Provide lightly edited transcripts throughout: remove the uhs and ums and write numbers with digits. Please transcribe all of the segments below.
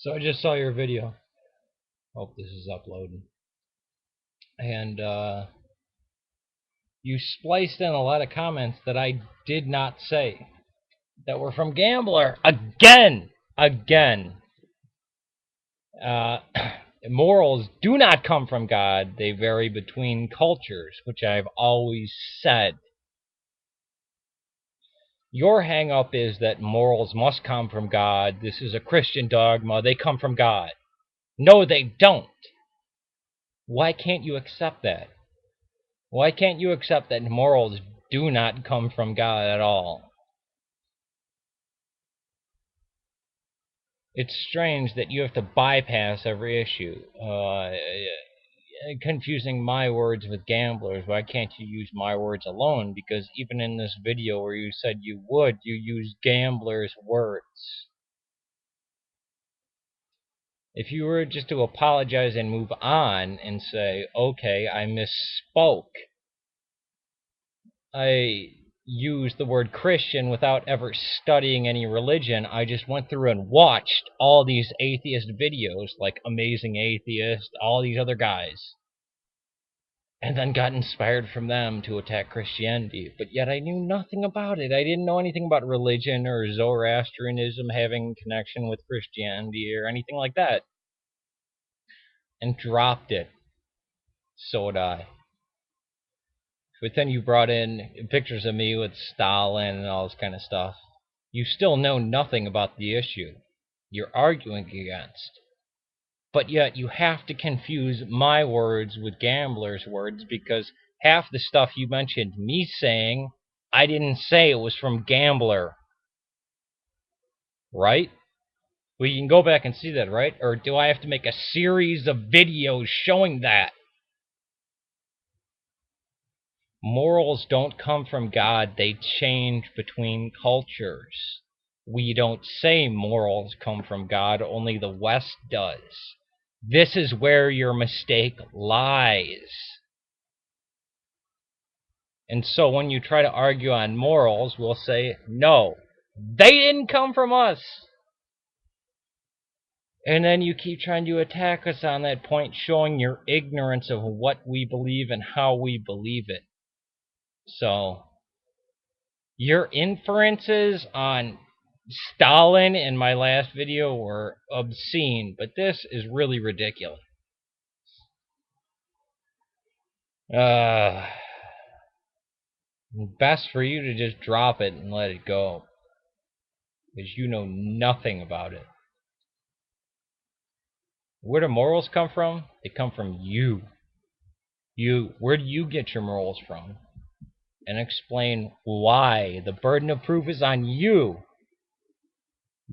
So I just saw your video. Hope this is uploading. And you spliced in a lot of comments that I did not say that were from Gambler. Again! Again. Uh, morals do not come from God. They vary between cultures, which I've always said. Your hang up is that morals must come from God. This is a Christian dogma. They come from God. No, they don't. Why can't you accept that? Why can't you accept that morals do not come from God at all? It's strange that you have to bypass every issue. Confusing my words with gamblers. Why can't you use my words alone? Because even in this video where you said you would, you used gamblers' words. If you were just to apologize and move on and say, okay, I misspoke, I used the word Christian without ever studying any religion. I just went through and watched all these atheist videos, like Amazing Atheist, all these other guys, and then got inspired from them to attack Christianity. But yet I knew nothing about it. I didn't know anything about religion or Zoroastrianism having connection with Christianity or anything like that. And dropped it. So would I. But then you brought in pictures of me with Stalin and all this kind of stuff. You still know nothing about the issue you're arguing against. But yet you have to confuse my words with gamblers' words because half the stuff you mentioned me saying, I didn't say it was from Gambler. Right? Well, you can go back and see that, right? Or do I have to make a series of videos showing that? Morals don't come from God, they change between cultures. We don't say morals come from God, only the West does. This is where your mistake lies. And so when you try to argue on morals, we'll say, no, they didn't come from us. And then you keep trying to attack us on that point, showing your ignorance of what we believe and how we believe it. So your inferences on Stalin in my last video were obscene, but this is really ridiculous. Best for you to just drop it and let it go, because you know nothing about it. Where do morals come from? They come from you. Where do you get your morals from? And explain why. The burden of proof is on you.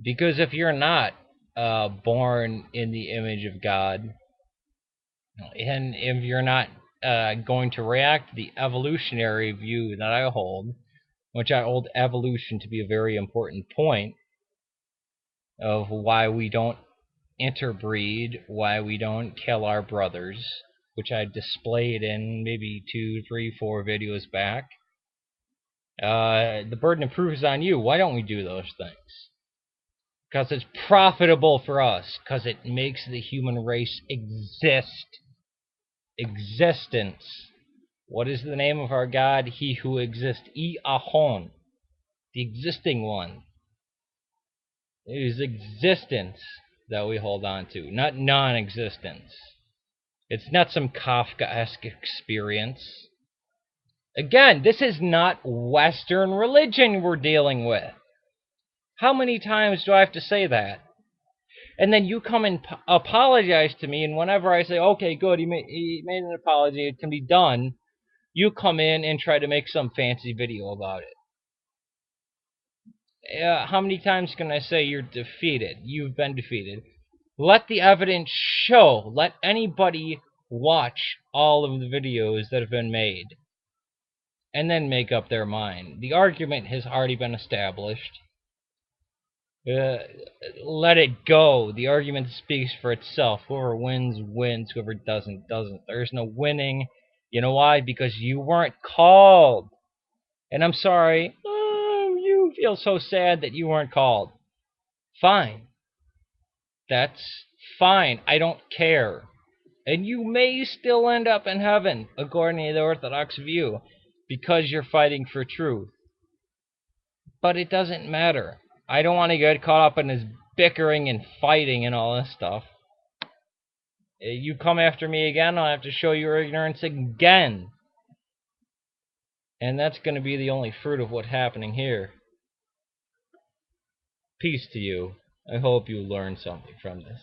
Because if you're not born in the image of God, and if you're not going to react to the evolutionary view that I hold, which I hold evolution to be a very important point of why we don't interbreed, why we don't kill our brothers, which I displayed in maybe 2, 3, 4 videos back. The burden of proof is on you. Why don't we do those things? Because it's profitable for us. Because it makes the human race exist. Existence. What is the name of our God? He who exists. Ahon. The existing one. It is existence that we hold on to, not non-existence. It's not some Kafkaesque experience. Again, this is not Western religion we're dealing with. How many times do I have to say that? And then you come and apologize to me, and whenever I say, okay, good, he made an apology, it can be done, you come in and try to make some fancy video about it. How many times can I say you're defeated? You've been defeated. Let the evidence show. Let anybody watch all of the videos that have been made and then make up their mind. The argument has already been established. Let it go. The argument speaks for itself. Whoever wins, wins. Whoever doesn't, doesn't. There's no winning. You know why? Because you weren't called. And I'm sorry. You feel so sad that you weren't called. Fine. That's fine. I don't care. And you may still end up in heaven, according to the Orthodox view, because you're fighting for truth. But it doesn't matter. I don't want to get caught up in this bickering and fighting and all this stuff. You come after me again, I'll have to show your ignorance again. And that's going to be the only fruit of what's happening here. Peace to you. I hope you learned something from this.